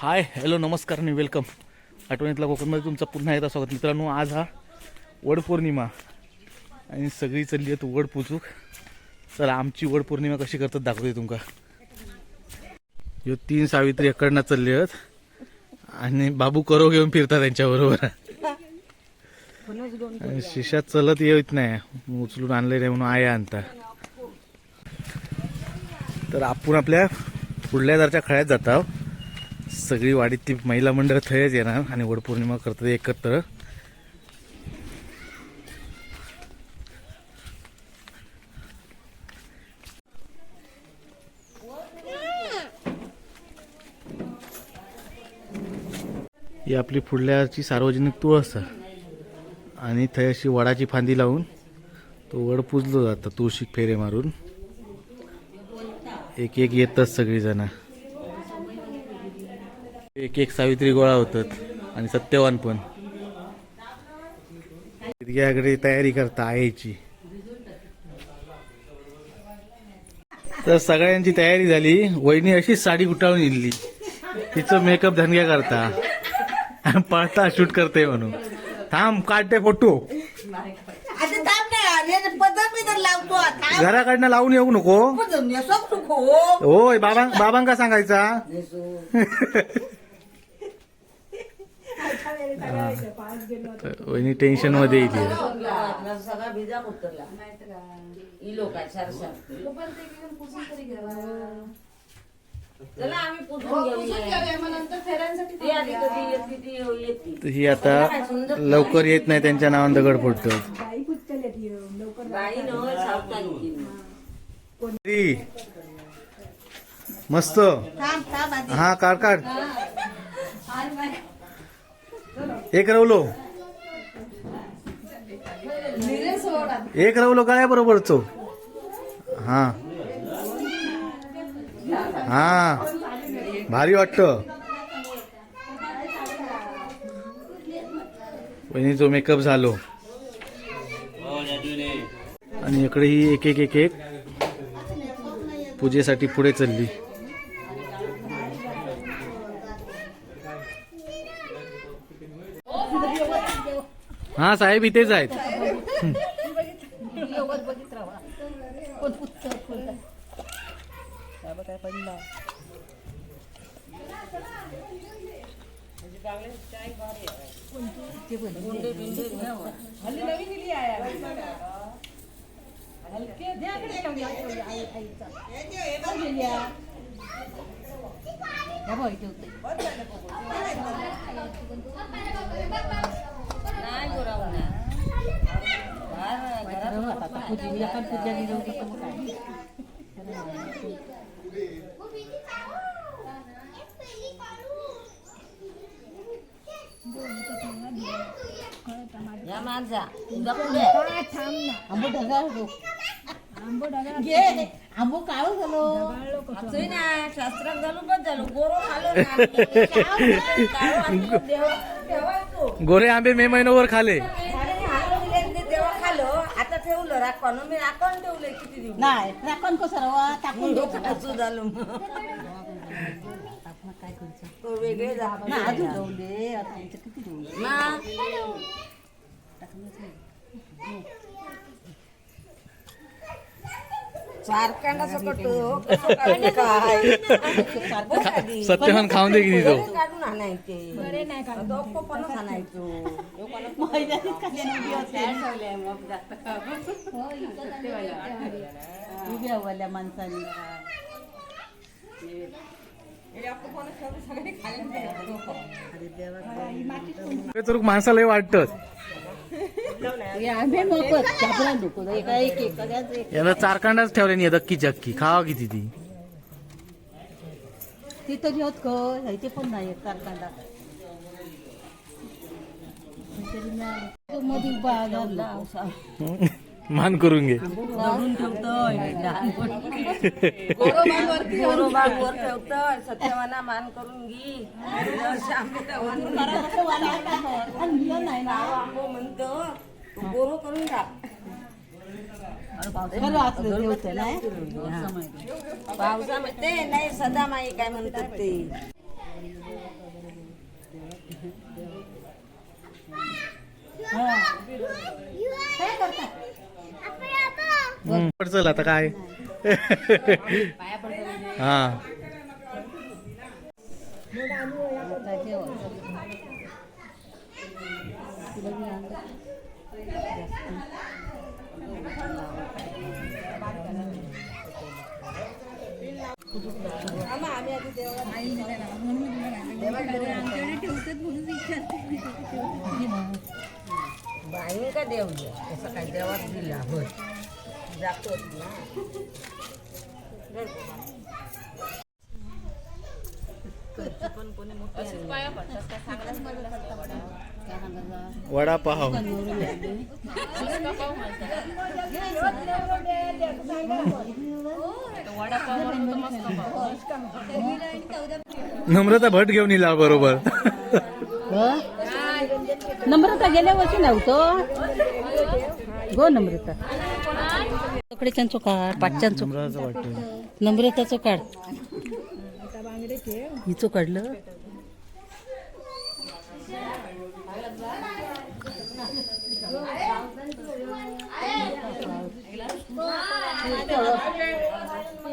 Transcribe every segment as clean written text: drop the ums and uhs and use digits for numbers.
Hi hello नमस्कार आणि welcome. आठवणीतला कोकणमध्ये तुमचं पुन्हा एकदा स्वागत. मित्रांनो, आज हा वडपौर्णिमा आणि सगळी चालली आहेत वड पुजूक. चला आमची वडपौर्णिमा कशी करतात दाखवते तुमका. ह्यो 3 सावित्री एकडनं चालले आहेत आणि बाबू करो घेऊन फिरतात त्यांच्याबरोबर. आणि शिशात चलत येत नाही, उचलून आणले नाही म्हणून आया आणता. तर आपण आपल्या पुढल्या दारच्या खळ्यात जात आहोत. सगळी वाडीत ती महिला मंडळ थयच येणार आणि वडपौर्णिमा करतात एकत्र. ही आपली पुढल्याची सार्वजनिक तुळस आणि थय अशी वडाची फांदी लावून तो वड पुजलो जातं तुळशीक फेरे मारून. एक एक येतात सगळीजण, एक एक सावित्री गोळा होतात आणि सत्यवान पण तिकडे तयारी करता आईची. तर सगळ्यांची तयारी झाली. वहिनी अशीच साडी गुटाळून इल्ली, तिचं मेकअप धनग्या करता पळता शूट करते म्हणून. थांब काढते फोटो. घराकडनं लावून येऊ नको. होय बाबांका सांगायचा. वहिनी टेन्शन मध्ये येते. ही आता लवकर येत नाही, त्यांच्या नावानं दगड फोडतात. मस्त. हा काढ काढ. एक रवलो काय बरोबरचो. हा हा भारी वाटत. वहिनीचो मेकअप झालो आणि इकडे ही एक एक एक एक पूजेसाठी पुढे चालली. हा साहेब इथेच आहेत. आंबो काळो झालो शास्त्रात झालो बस झालो. गोरो खालो गोरे आंबे मे महिन्यावर खाले. तेव्हा खालो. आता ठेवलं राखण. मी राखण ठेवलंय किती दिवस. नाही राखण कसं टाकून झालो. काय करतो वेगळे सत्यवान खाऊन दे किती तो काढून आणायचे. माणसाने माणसाला वाटत याला चारकांडाच ठेवले नाही. दक्की चक्की खावा किती ती तरी होत ते पण नाही कारखाना. मान करून घे. ठेवतोय सत्यवाना मान करून घे. म्हणतो गोरो करून टाक. पावसामध्ये नाही सदा माई काय म्हणतात ते. काय करता चल आता काय हा बाई का देव तसं काय देवात दिला होय जातो ना वडापाव नम्रता भट घेऊन येईल बरोबर नम्रता गेल्या वर्षी नव्हतं गो नम्रता तकडेच्यांचो काढ पाटच्यांचो नम्रताचं वाटतं नम्रताचं काढ हिचो काढलं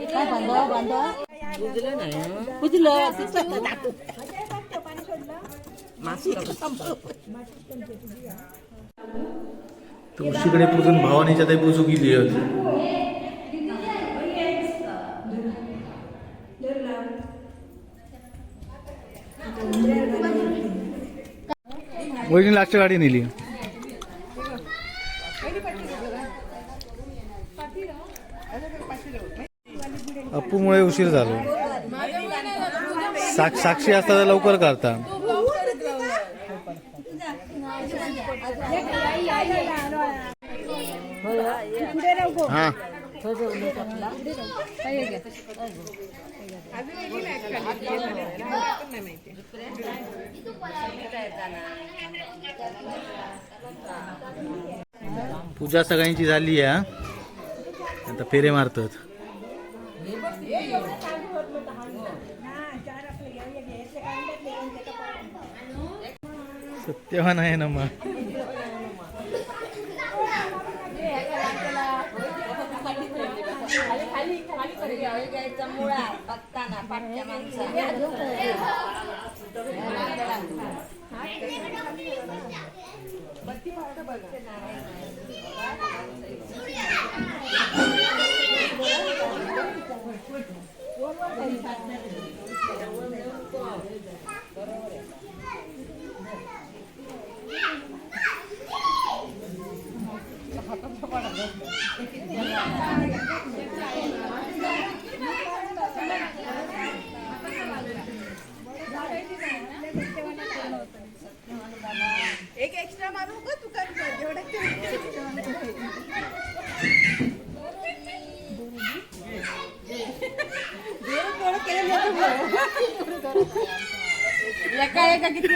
काय बांधव बांधव बुजलं नाही बुजलं तुळशीकडे पूजून भावानीच्या ते पूजू गेली वहिनी लास्ट गाडी नेली अप्पूमुळे उशीर झालो साक्षी असता तर लवकर करता हा पूजा सगळ्यांची झाली आहे आता फेरे मारतात सत्यवान आहे ना मग एक एक्स्ट्रा मारू का तू कर जेवढं एका एका किती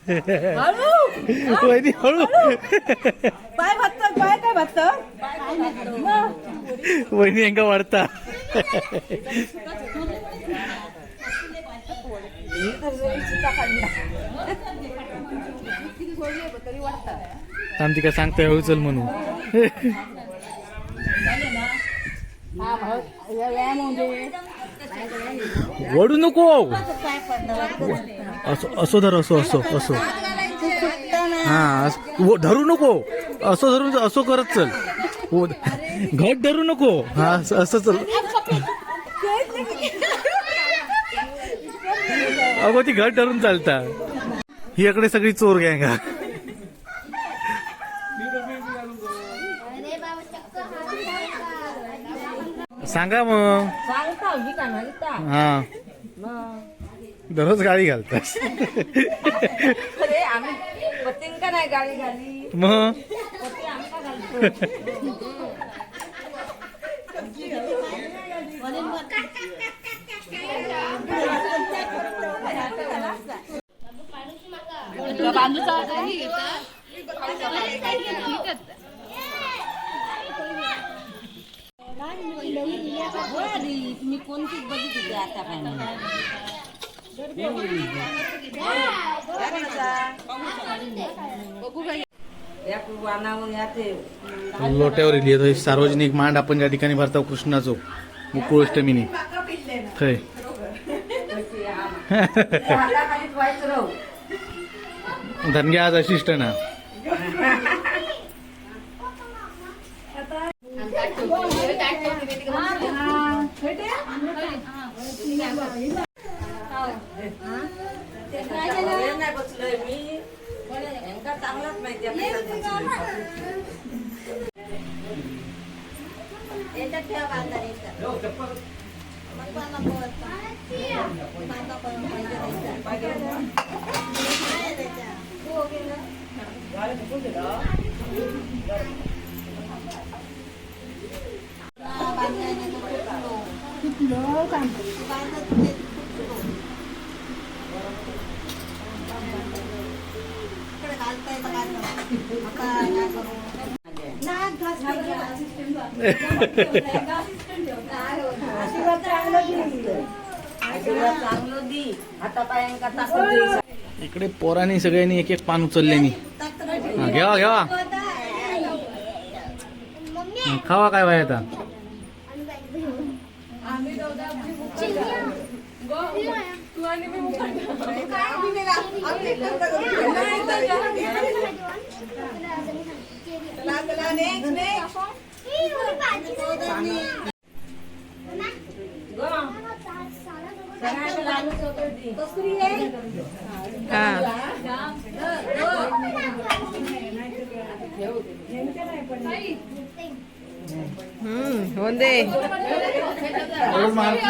वहिनी हळू पाय भत्त पाय काय भत्त वहिनी यांका वाढता आमची काय सांगताय हळू चल म्हणून वडू नको असो असो धर असो असो असो हा धरू नको असो धरून असो करत चल घट धरू नको हा असं चल अगो ती घट धरून चालता ही इकडे सगळी चोर गँग सांगा मग. सांगता मी का नाही हा दररोज गाडी घालतास अरे आम्ही पतीन का नाही गाडी घाली मग. पती आमका घालतो तुम्ही कोणतीच बघितली आता काय लोट्यावर लिहितो सार्वजनिक मांड आपण ज्या ठिकाणी भरतो कृष्णाचो मुकुळाष्टमीने थंय धनगे आज अशिष्ट ना. नाही बसलोय मी यांका चांगलाच माहिती चांगलं दी आता पायांका ताकद. इकडे पोरांनी सगळ्यांनी एक एक पान उचलल्यानी. घ्यावा घ्यावा खावा काय बाय आता.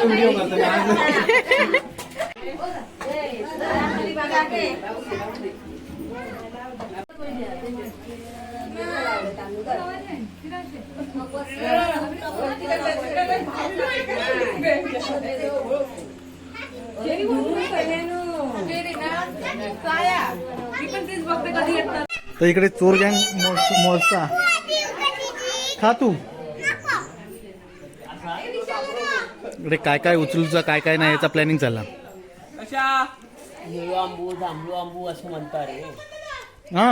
व्हिडिओ तर इकडे चोर गँग मोर्चा खा तू. इकडे काय काय उचलूचा काय काय नाही याचा प्लॅनिंग चालला. आंबू जांभळू आंबू असं म्हणतात रे. हा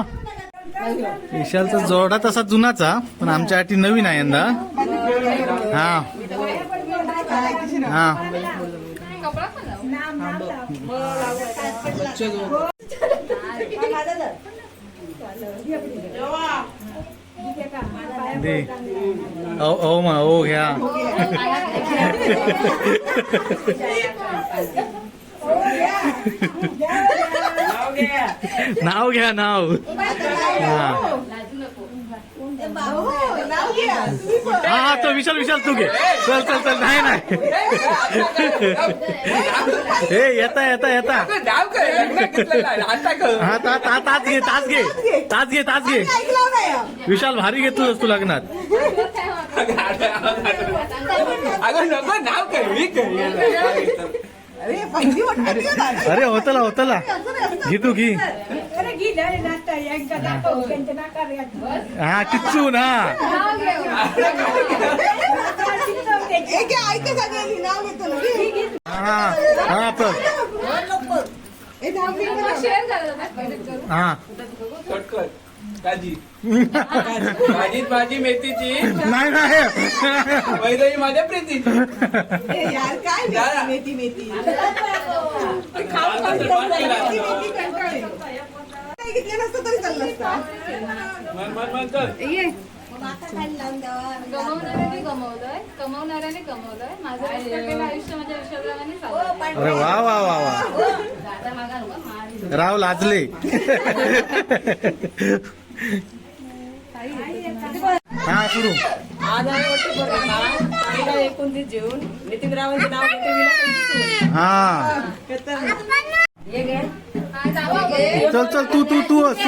विशालचा जोडा तसा जुनाचा पण आमच्यासाठी नवीन आहे यंदा. हा हा दे ओ मा ओ घ्या. नाव घ्या नाव. हा तो विशाल विशाल तू घे. चल चल चल. नाही नाही हे येता येता येता. हा ताच घे ताच घे ताच घे ताच घे. विशाल भारी घेतलं तू लग्नात. अरे होतला होतला घे तू घे. हा टिच्चू ना. हा हा तर हा भाजीत भाजी मेथीची नाही नाही वैदही माझ्या प्रीती. यार काय मेथी मेथी घेतलं नसतं तरी चाललं असतं. मन कर. गमवणाऱ्याने गमवलंय कमवणाऱ्याने कमवलंय. माझं कष्टलेलं आयुष्य माझ्या विश्वासाने चाललंय. अरे वा वा वा वा. राव लाजले. हा सुरू. आज आहे वटपौर्णिमा. 29 जून. नितीन रावांचे नाव घेते विलासांची सून. हा ये घे. चल चल तू हस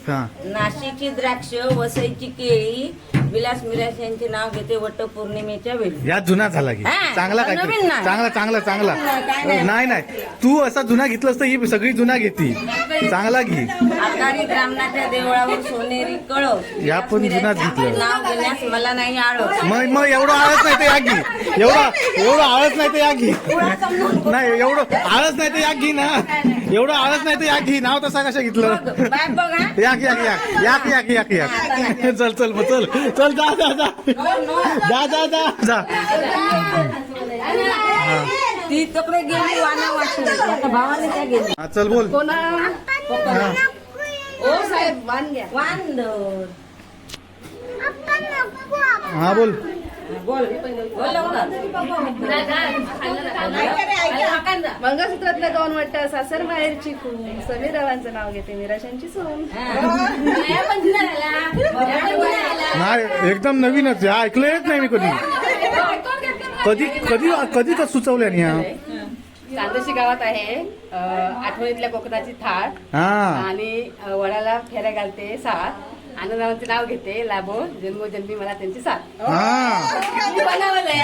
हा नाशिकची द्राक्ष, वसईची केळी, विलास मिरास यांचे नाव घेते वटपौर्णिमेच्या वेळी. या जुना झाला की हा, चांगला काय नवीन नाही. चांगला काय नाही. नाही तू असा जुना घेतलास तर ही सगळी जुना घेती चांगला घे आकारी ब्राह्मणाच्या देवळावर सोनेरी कळव. या पण जुनाच घेतलं. नाव घेण्यास मला नाही आळस. मग एवढं आळस नाही तर या घे एवढं आळस नाही तर या घे नाही एवढं आळस नाही तर या घे ना एवढं आळस नाही तर या घे नाव तसा कशा घेतलं बाय बघा. या चल मग चल जा ती तकडे गेली वाना वाटून. आता भावाने त्या गेली. हा, चल बोल हा. ओ साहेब वांदर. हा बोल बोल लवकर. मंगळसूत्रातल्या 2 वट्ट सासर माहेरची खून. समीरावांचं नाव घेते मिराशांची सून. नाही एकदम नवीनच आहे ऐकलंच नाही मी कधी का सुचवल्या नाही हा चांदोशी गावात आहे. आठवणीतल्या कोकणाची थाळ हा आणि वडाला फेऱ्या घालते 7. आनंदरावांचे नाव घेते लाभो. जन्मोजन्मी मला त्यांची साथ. हा बनवलंय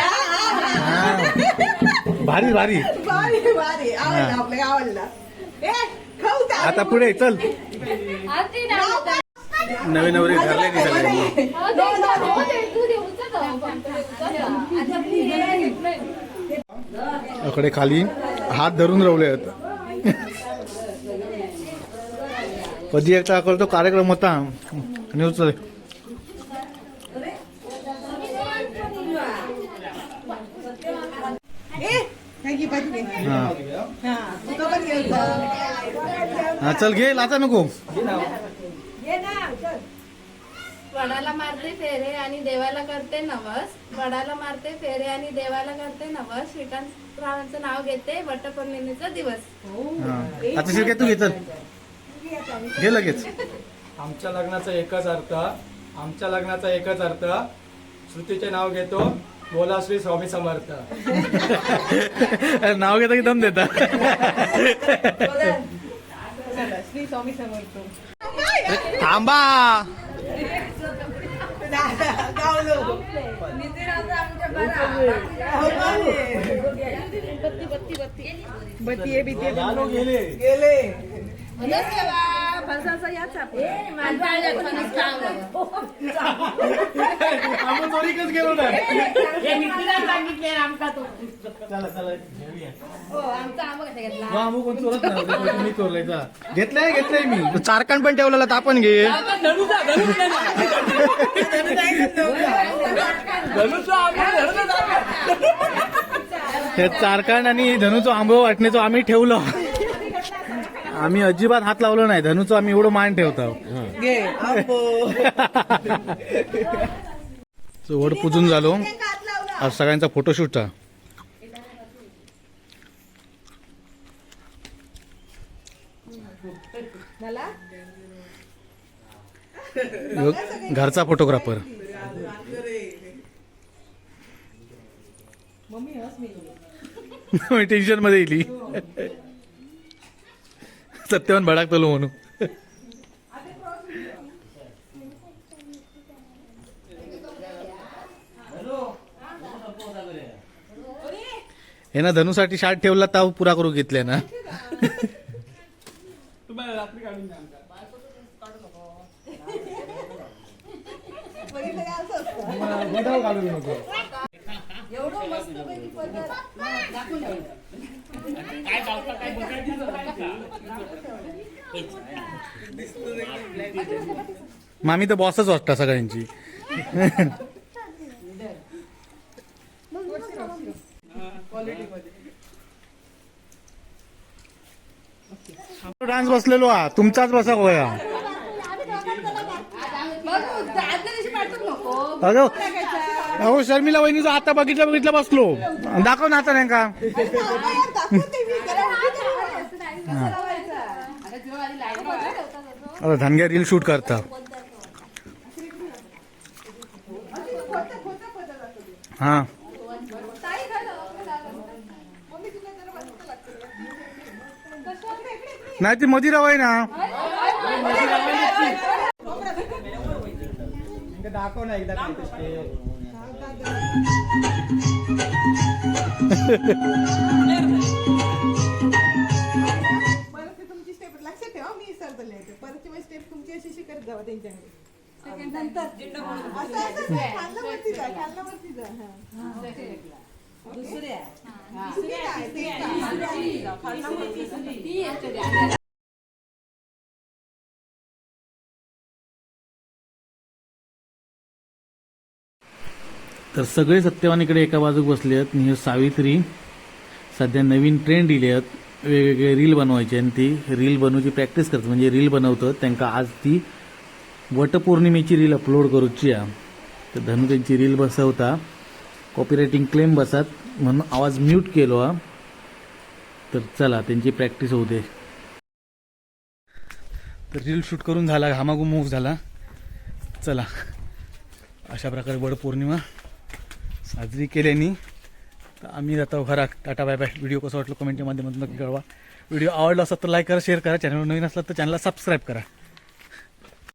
भारी भारी भारी आवडला आपल्याला आवडला. ए खाऊ त्या. आता पुढे चल नवीन नवरी ठरले की सगळे अकडे खाली हात धरून रवले आहेत. कधी एकटा करतो कार्यक्रम होता आणि उचल हा चल घे लाचा नको. वडाला मारते फेरे आणि देवाला करते नवस. वडाला मारते फेरे आणि देवाला करते नवस. श्रीकांतरावांचं नाव घेते वटपौर्णिमेचा दिवस. आता शिरक्या तू घे चल घे लगेच. आमच्या लग्नाचा एकच अर्थ श्रुतीचे नाव घेतो. बोला श्री स्वामी समर्थ. नाव घेता की दम देता. श्री स्वामी समर्थ. थांबा गावलो. बत्ती गेले. आपण दोरीकच गेलो ना. आंबो कोण चोरत नाही मी चोरलाय जा. घेतलंय मी चारकान पण ठेवलेला तर आपण घे. हे चारकांड आणि धनुचं आंबो वाटण्याचं आम्ही ठेवलं. आम्ही अजिबात हात लावलो नाही. धनुचं आम्ही एवढं मान ठेवतो. वड पूजून झालो. आज सगळ्यांचा फोटोशूटचा घरचा फोटोग्राफर. टेन्शन मध्ये येईल सत्यवान भडाकतलो म्हणून. हे ना धनुसाठी शार्ट ठेवला ताव पुरा करू घेतले ना. मामी तर बॉसच वाटता सगळ्यांची. डान्स बसलेलो हा तुमचाच बसा होया. अहो शर्मिला वहिनीचा आता बघितलं बसलो. दाखव ना आता नाही का. आता धनग्या रील शूट करता. हा नाही ती मधी रवा आहे ना. दाखव ना एकदा काय ते स्टेप. परत ते तुमची स्टेप लक्षात ठेवा, मी विसरतले परत स्टेप तुमची अशी करत जावा त्यांच्याकडे. नंतर खाल्लं वरती जा, खाल्लं वरती जा. दुसऱ्या तर सगळे सत्यवान इकडे एका बाजूक बसले आहेत आणि हे सावित्री सध्या नवीन ट्रेंड दिले आहेत. वेगवेगळे रील बनवायचे आणि ती रील बनवूची प्रॅक्टिस करतात. म्हणजे रील बनवतात त्यांना आज ती वटपौर्णिमेची रील अपलोड करूची आहे. तर धनू त्यांची रील बसवता कॉपीरायटिंग क्लेम बसत म्हणून आवाज म्यूट केलो हा. तर चला त्यांची प्रॅक्टिस होऊ दे. तर रील शूट करून झाला, घामाघूम मूव झाला. चला अशा प्रकारे वटपौर्णिमा साजरी केल्याने तर आम्ही जातो घरात. Tata bye bye. व्हिडिओ कसं वाटलं कमेंटच्या माध्यमातून नक्की कळवा. व्हिडिओ आवडला असेल तर लाईक करा, शेअर करा. चॅनलवर नवीन असला तर चॅनलला सबस्क्राईब करा.